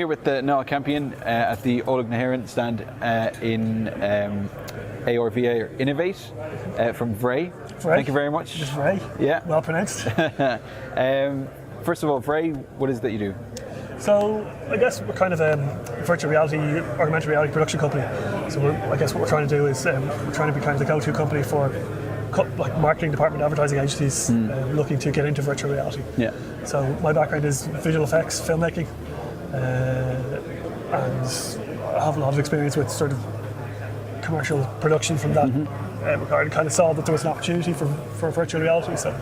here with Niall Campion at the Oleg Naheran stand in ARVR or Innovate from Vrai. Thank you very much. Just Vrai. Yeah. Well pronounced. First of all, Vrai, what is it that you do? So I guess we're kind of a virtual reality, augmented reality production company. So I guess what we're trying to do is we're trying to be kind of the go-to company for like marketing department, advertising agencies looking to get into virtual reality. Yeah. So my background is visual effects, filmmaking, and I have a lot of experience with sort of commercial production from that regard. Kind of saw that there was an opportunity for virtual reality. So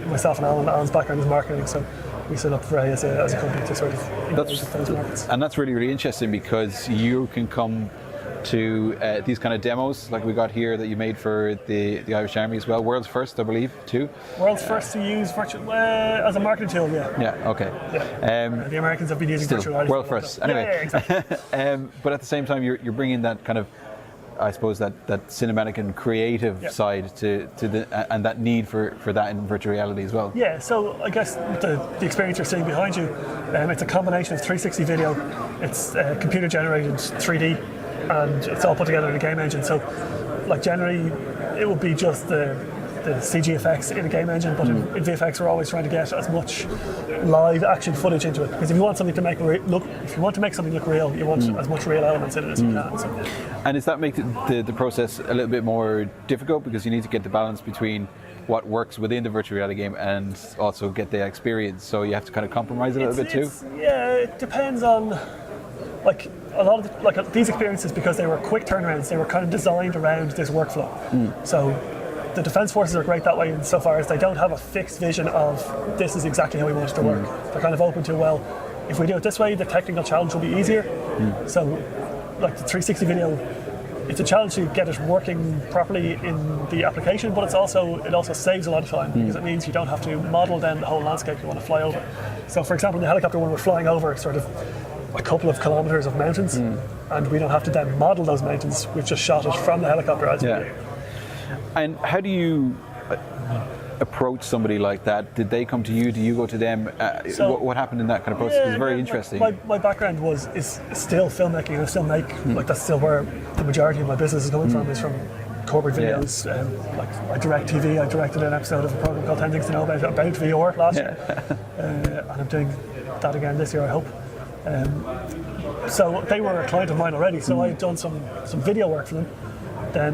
myself and Alan's background is marketing. So we set up Vrai as a company to sort of engage with those markets. And that's really, really interesting because you can come to these kind of demos like we got here that you made for the Irish Army as well. World's first, I believe, too. World's first to use virtual as a marketing tool, yeah. Yeah, okay. Yeah. The Americans have been using virtual reality. World first, anyway. Yeah, exactly. But at the same time, you're bringing that kind of, I suppose, that cinematic and creative side to and that need for that in virtual reality as well. Yeah, so I guess the experience you're seeing behind you, it's a combination of 360 video, it's computer generated 3D, and it's all put together in a game engine. So like generally it would be just the CG effects in a game engine, but in VFX we're always trying to get as much live action footage into it, because if you want something to make something look real, you want as much real elements in it as you can. So. And does that make the process a little bit more difficult, because you need to get the balance between what works within the virtual reality game and also get the experience, so you have to kind of compromise a little bit too? Yeah, it depends on, like a lot of these experiences, because they were quick turnarounds, they were kind of designed around this workflow. So the Defence Forces are great that way insofar as they don't have a fixed vision of this is exactly how we want it to work. They're kind of open to, well, if we do it this way, the technical challenge will be easier. So like the 360 video, it's a challenge to get it working properly in the application, but it also saves a lot of time, because it means you don't have to model then the whole landscape you want to fly over. So for example, in the helicopter, when we're flying over sort of a couple of kilometers of mountains, and we don't have to then model those mountains, we've just shot it from the helicopter as video. And how do you approach somebody like that? Did they come to you? Do you go to them? What happened in that kind of process? It's very interesting. My background is still filmmaking. I still make, like that's still where the majority of my business is coming from, is from corporate videos. Like I direct TV. I directed an episode of a program called 10 Things to Know About VR last year. And I'm doing that again this year, I hope. So they were a client of mine already, so I had done some video work for them. Then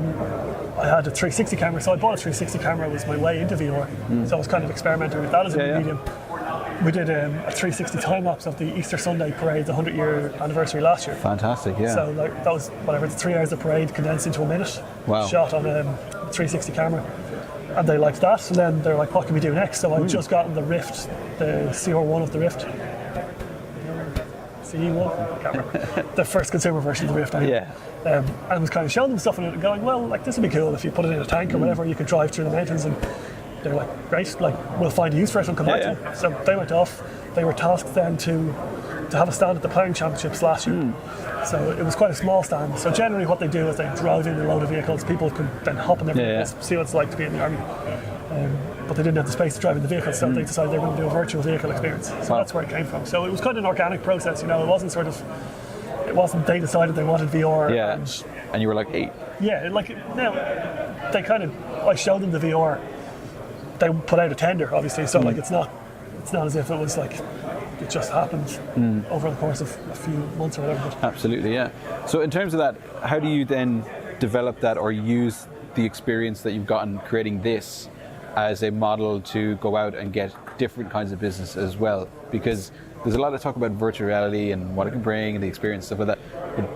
I had a 360 camera, so I bought a 360 camera was my way into VR. So I was kind of experimenting with that as a medium. We did a 360 time lapse of the Easter Sunday parade, the 100-year anniversary last year. Fantastic, yeah. So like that was whatever, 3 hours of parade condensed into a minute. Wow. Shot on a 360 camera, and they liked that. So then they're like, "What can we do next?" So I'd just gotten the Rift, the CR1 of the Rift. CE1 camera, the first consumer version of the Rift. Anyway. And I was kind of showing them stuff and going, well, like this would be cool if you put it in a tank or whatever. You could drive through the mountains, and they're like, great, like we'll find a use for it and come back to it. So they went off. They were tasked then to have a stand at the Ploughing Championships last year. So it was quite a small stand. So generally what they do is they drive in a load of vehicles. People could then hop in their vehicles, see what it's like to be in the army. But they didn't have the space to drive in the vehicle, so they decided they were going to do a virtual vehicle experience. So that's where it came from. So it was kind of an organic process, you know. It wasn't they decided they wanted VR. And you were like, hey. Yeah, like now they kind of, I showed them the VR. They put out a tender, obviously. So like it's not as if it was like it just happened over the course of a few months or whatever. Absolutely, yeah. So in terms of that, how do you then develop that or use the experience that you've gotten creating this as a model to go out and get different kinds of business as well? Because there's a lot of talk about virtual reality and what it can bring and the experience, stuff like that. But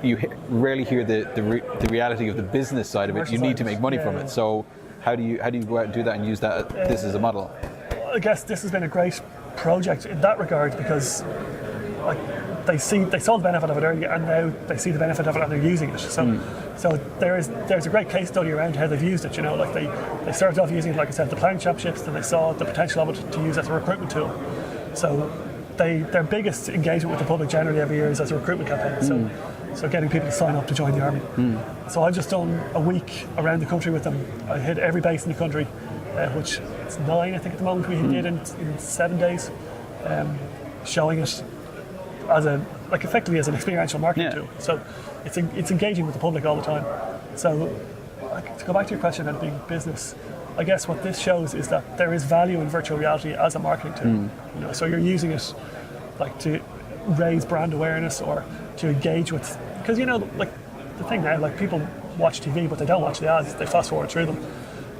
you rarely hear the reality of the business side of it. You need to make money from it. So how do you go out and do that and use this as a model? I guess this has been a great project in that regard, because like they saw the benefit of it earlier, and now they see the benefit of it and they're using it. So there's a great case study around how they've used it. You know, like they started off using it, like I said, the Ploughing Championships, and they saw the potential of it to use as a recruitment tool. So their biggest engagement with the public generally every year is as a recruitment campaign. So getting people to sign up to join the army. So I've just done a week around the country with them. I hit every base in the country, which it's 9 I think at the moment we did in 7 days, showing it as a like effectively as an experiential marketing tool. So it's engaging with the public all the time. So like, to go back to your question about being business, I guess what this shows is that there is value in virtual reality as a marketing tool. You know, so you're using it like to raise brand awareness or to engage with, because you know, like the thing now, like people watch TV but they don't watch the ads, they fast forward through them.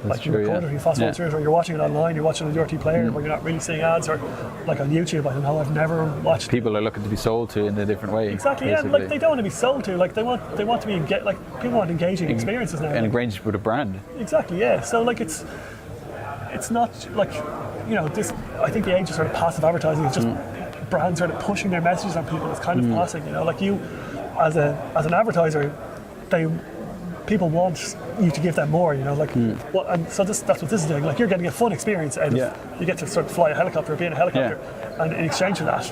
That's like true, you record it, you fast forward through it, or you're watching it online, you're watching it on the RT player where you're not really seeing ads, or like on YouTube, I don't know, I've never watched. People are looking to be sold to in a different way. Exactly, basically. yeah, like they don't want to be sold to, like they want to be like people want engaging experiences now. And engaged with a brand. Exactly, yeah. So like it's not like, you know, this, I think the age of sort of passive advertising is just brands sort of pushing their messages on people. It's kind of passing, you know, like you as an advertiser, people want you to give them more, you know, like what, and so that's what this is doing. Like you're getting a fun experience out of, you get to sort of fly a helicopter or be in a helicopter, and in exchange for that,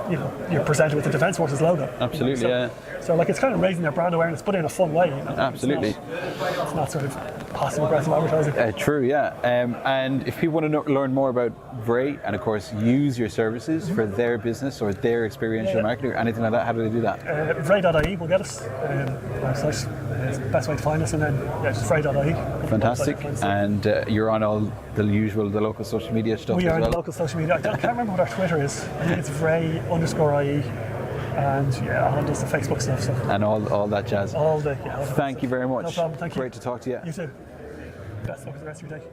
you know, you're presented with the Defence Forces logo. Absolutely, you know? So like it's kind of raising their brand awareness, but in a fun way, you know. Absolutely. It's not sort of passive aggressive advertising. True, yeah. And if people want to learn more about Vrai and of course use your services for their business or their experiential marketing or anything like that, how do they do that? Vrai.ie will get us. Website. It's the best way to find us, and then just Vrai.ie. Fantastic. And you're on all the local social media stuff We as are on well? the local social media. I can't remember what our Twitter is. I think it's Vrai_IE. And I'll handle the Facebook stuff. So. And all that jazz. All the Thank you very much. No problem. Thank you. Great to talk to you. You too. Best luck with the rest of your day.